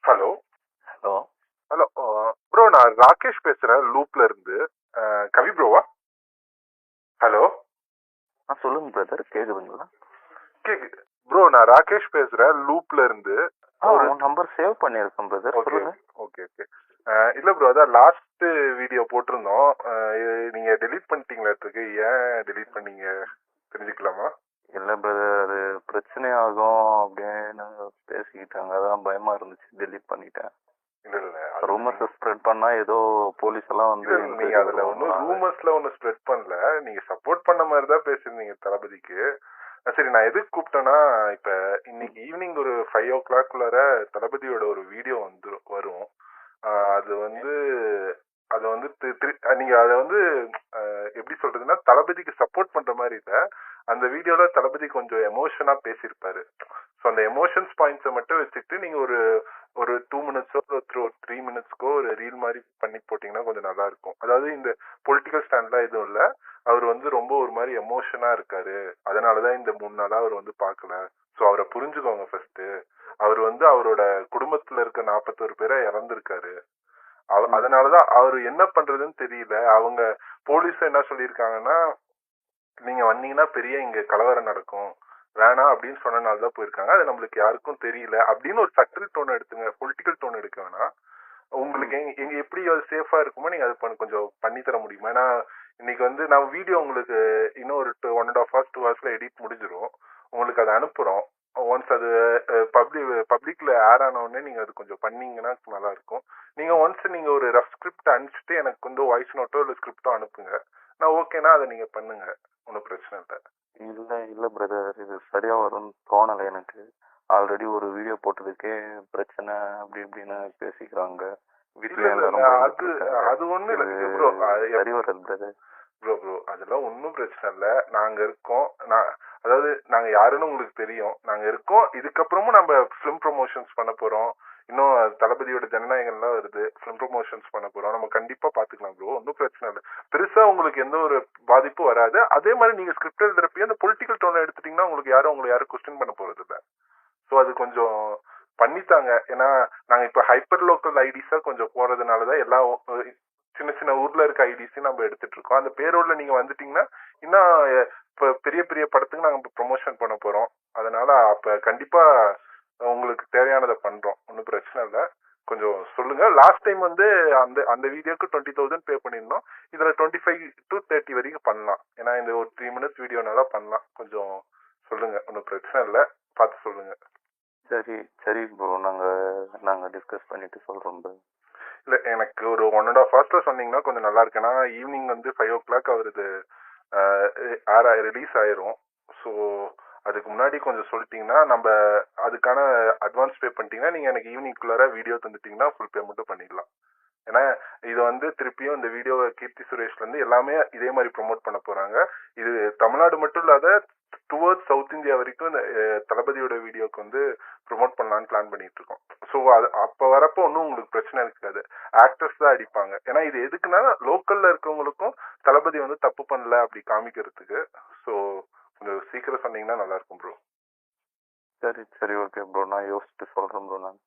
Hello hello. Hello bro, நான் ராகேஷ் பேசுறேன் லூப்ல இருந்து. கவி ப்ரோவா? ஹலோ. சொல்லுங்க பிரதர், கேக்குதுங்களா? கேக்குது ப்ரோ, நான் ராகேஷ் பேசுறேன் லூப்ல இருந்து. ஒரு நம்பர் சேவ் பண்ணியிருக்கேன் பிரதர், சொல்லுங்க. Okay okay. இல்ல ப்ரோ, அதான் லாஸ்ட் வீடியோ போட்டிருந்தோம். நீங்க டெலீட் பண்ணிட்டீங்களா? ஏன் டெலீட் பண்ணீங்க தெரிஞ்சுக்கலாமா? இல்ல பிரதர், அது பிரச்சனை ஆகும் அப்படின்னு பேசிக்கிட்டாங்க, அதான் பயமா இருந்துச்சு, டெலீட் பண்ணிட்டேன். இல்ல இல்ல, ரூமர்ஸ் ஸ்ப்ரெட் பண்ணா ஏதோ போலீஸ் எல்லாம் வந்து நீங்க அதுல ஒன்னும் ரூமர்ஸ்ல ஒன்னும் ஸ்ப்ரெட் பண்ணல. நீங்க சப்போர்ட் பண்ண மாதிரி தான் பேசிருந்தீங்க தளபதிக்கு. சரி, நான் எதுக்கு கூப்பிட்டேன்னா, இப்ப இன்னைக்கு ஈவினிங் ஒரு 5 o'clock தளபதியோட ஒரு வீடியோ வரும். அது வந்து நீங்க அதை வந்து எப்படி சொல்றதுன்னா, தளபதிக்கு சப்போர்ட் பண்ற மாதிரி இல்ல. அந்த வீடியோல தளபதி கொஞ்சம் எமோஷனா பேசியிருப்பாரு. ஸோ அந்த எமோஷன்ஸ் பாயிண்ட்ஸை மட்டும் வச்சுட்டு நீங்க ஒரு ஒரு 2 minutes ஒரு 3 minutes ஒரு ரீல் மாதிரி பண்ணி போட்டீங்கன்னா கொஞ்சம் நல்லா இருக்கும். அதாவது இந்த பொலிட்டிக்கல் ஸ்டாண்ட்லாம் எதுவும் இல்லை. அவர் வந்து ரொம்ப ஒரு மாதிரி எமோஷனா இருக்காரு. அதனாலதான் இந்த 3 நாளா அவர் வந்து பார்க்கல. ஸோ அவரை புரிஞ்சுக்கோங்க ஃபர்ஸ்ட். அவர் வந்து அவரோட குடும்பத்துல இருக்க 41 பேரை இறந்திருக்காரு. அதனாலதான் அவரு என்ன பண்றதுன்னு தெரியல. அவங்க போலீஸ் என்ன சொல்லியிருக்காங்கன்னா, நீங்க வந்தீங்கன்னா பெரிய இங்க கலவரம் நடக்கும், வேணாம் அப்படின்னு சொன்னனாலதான் போயிருக்காங்க. அது நம்மளுக்கு யாருக்கும் தெரியல அப்படின்னு ஒரு சட்டில் டோன் எடுத்துங்க, பொலிட்டிக்கல் டோன் எடுக்க வேணாம். உங்களுக்கு எங்க எப்படி அது சேஃபா இருக்குமோ நீங்க அது கொஞ்சம் பண்ணி தர முடியுமா? ஏன்னா இன்னைக்கு வந்து நான் வீடியோ உங்களுக்கு இன்னும் ஒரு 1.5 hours 2 hours எடிட் முடிஞ்சிடும். உங்களுக்கு அதை அனுப்புறோம். ஒன்ஸ் அது பப்ளிக்ல ஏர் ஆன உடனே நீங்க அது கொஞ்சம் பண்ணீங்கன்னா நல்லா இருக்கும். நீங்க ஒன்ஸ் நீங்க ஒரு ரஃப் ஸ்கிரிப்ட் அனுப்பிச்சிட்டு எனக்கு வந்து வாய்ஸ் நோட்டோ இல்லை ஸ்கிரிப்டோ அனுப்புங்க. நான் ஓகேனா அதை நீங்க பண்ணுங்க, ஒன்றும் பிரச்சனை இல்லை. இல்ல பிரதர், இது சரியா வரும்னு தோணலை எனக்கு. ஆல்ரெடி ஒரு வீடியோ போட்டதுக்கே பிரச்சனை அப்படி இப்படின்னு பேசிக்கிறாங்க வீட்டுல. அது ஒண்ணு இல்ல ப்ரோ, சரி வராது பிரதர். ப்ரோ அதெல்லாம் ஒன்றும் பிரச்சனை இல்லை. நாங்க இருக்கோம். அதாவது நாங்க யாருன்னு உங்களுக்கு தெரியும். நாங்க இருக்கோம். இதுக்கப்புறமும் நம்ம ஃபிலிம் ப்ரொமோஷன்ஸ் பண்ண போறோம். இன்னும் தளபதியோட ஜனநாயகம்லாம் வருது, ஃபிலிம் ப்ரொமோஷன்ஸ் பண்ண போறோம். நம்ம கண்டிப்பா பாத்துக்கலாம் ப்ரோ, ஒன்றும் பிரச்சனை இல்லை. பெருசா உங்களுக்கு எந்த ஒரு பாதிப்பும் வராது. அதே மாதிரி நீங்க ஸ்கிரிப்ட் எழுதுறப்ப அந்த பொலிட்டிக்கல் டோனை எடுத்துட்டீங்கன்னா உங்களுக்கு யாரும் கொஸ்டின் பண்ண போறது இல்லை. ஸோ அது கொஞ்சம் பண்ணித்தாங்க. ஏன்னா நாங்க இப்ப ஹைப்பர் லோக்கல் ஐடிஸா கொஞ்சம் போறதுனாலதான் எல்லா சின்ன சின்ன ஊர்ல இருக்க ஐடிஸையும் நம்ம எடுத்துட்டு இருக்கோம். அந்த பேரோட்ல நீங்க வந்துட்டீங்கன்னா இன்னும் இப்ப பெரிய பெரிய படத்துக்கு நாங்க ப்ரொமோஷன் பண்ண போறோம். அதனால அப்ப கண்டிப்பா உங்களுக்கு தேவையானதை பண்றோம், ஒன்றும் பிரச்சனை இல்லை. கொஞ்சம் சொல்லுங்க. லாஸ்ட் டைம் வந்து அந்த அந்த வீடியோக்கு 20,000 பே பண்ணிருந்தோம். இதுல 25 to 30 வரைக்கும் பண்ணலாம். ஏன்னா இந்த ஒரு 3 minutes வீடியோனால பண்ணலாம். கொஞ்சம் சொல்லுங்க, ஒன்றும் பிரச்சனை இல்லை, பார்த்து சொல்லுங்க. சரி ப்ரோ, நாங்க டிஸ்கஸ் பண்ணிட்டு சொல்றோம் ப்ரோ. இல்ல, எனக்கு ஒரு 1.5 hours சொன்னீங்கன்னா கொஞ்சம் நல்லா இருக்கு. ஏன்னா ஈவினிங் வந்து 5 o'clock அவரது ரிலீஸ் ஆயிரும். ஸோ அதுக்கு முன்னாடி கொஞ்சம் சொல்லிட்டீங்கன்னா, நம்ம அதுக்கான அட்வான்ஸ் பே பண்ணிட்டீங்கன்னா நீங்க எனக்கு ஈவினிங்குள்ளார வீடியோ தந்துட்டீங்கன்னா ஃபுல் பேமெண்ட்டும் பண்ணிடலாம். ஏன்னா இது வந்து திருப்பியும் இந்த வீடியோவை கீர்த்தி சுரேஷ்ல இருந்து எல்லாமே இதே மாதிரி ப்ரொமோட் பண்ண போறாங்க. இது தமிழ்நாடு மட்டும் இல்லாத டுவர்ட்ஸ் சவுத் இந்தியா வரைக்கும் இந்த தளபதியோட வீடியோக்கு வந்து ப்ரொமோட் பண்ணலான்னு பிளான் பண்ணிட்டு இருக்கோம். ஸோ அது அப்ப வரப்போ ஒன்றும் உங்களுக்கு பிரச்சனை இருக்காது. ஆக்டர்ஸ் தான் அடிப்பாங்க. ஏன்னா இது எதுக்குன்னா லோக்கல்ல இருக்கவங்களுக்கும் தளபதி வந்து தப்பு பண்ணல அப்படி காமிக்கிறதுக்கு. ஸோ கொஞ்சம் சீக்கிரம் சொன்னீங்கன்னா நல்லா இருக்கும் ப்ரோ. சரி ஓகே ப்ரோ, நான் யோசிச்சுட்டு சொல்றேன் ப்ரோ. நான்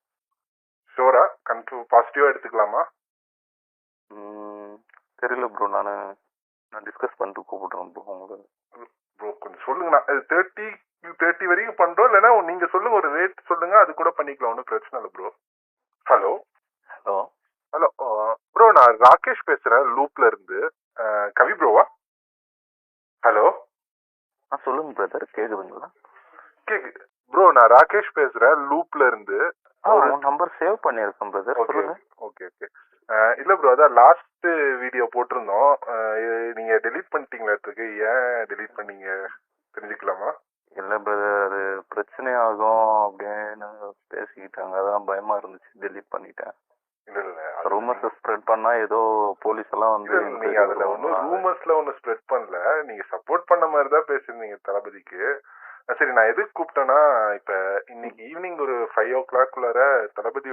ஷோரா பாசிட்டிவா எடுத்துக்கலாமா? தெரியல ப்ரோ, நான் டிஸ்கஸ் பண்ணிட்டு கூப்பிடுறேன் ப்ரோ உங்களுக்கு. ப்ரோ கொஞ்சம் சொல்லுங்கண்ணா. 30 வரைக்கும் பண்றோம். இல்லைன்னா நீங்க சொல்லுங்க, ஒரு ரேட் சொல்லுங்க, அது கூட பண்ணிக்கலாம், ஒன்றும் பிரச்சனை இல்லை ப்ரோ. ஹலோ ப்ரோ, நான் ராகேஷ் பேசுறேன் லூப்ல இருந்து. கவி ப்ரோவா? ஹலோ. சொல்லுங்க பிரதர், கேக்குதுங்களா? கேக்குது ப்ரோ, நான் ராகேஷ் பேசுறேன் லூப்ல இருந்து. நம்பர் சேவ் பண்ணியிருக்கேன் பிரதர், சொல்லுங்க. ஓகே. இல்ல ப்ரோ, அதான் லாஸ்ட் வீடியோ போட்டிருந்தோம். நீங்க டெலீட் பண்ணிட்டீங்களா? ஏன் டெலீட் பண்ணீங்க தெரிஞ்சுக்கலாமா? இல்ல பிரதர், அது பிரச்சனை ஆகும் அப்படின்னு பேசிக்கிட்டாங்க, அதான் பயமா இருந்துச்சு, டெலீட் பண்ணிட்டேன். இல்ல ரூமர்ஸ் ஸ்ப்ரெட் பண்ணா ஏதோ போலீஸ் எல்லாம் வந்து நீங்க அதுல ஒன்னும் ரூமர்ஸ்ல ஒன்னும் ஸ்ப்ரெட் பண்ணல. நீங்க சப்போர்ட் பண்ண மாதிரி தான் பேசிருந்தீங்க தளபதிக்கு. சரி, நான் எதுக்கு கூப்பிட்டேன்னா, இப்ப இன்னைக்கு ஈவினிங் ஒரு 5 o'clock தளபதி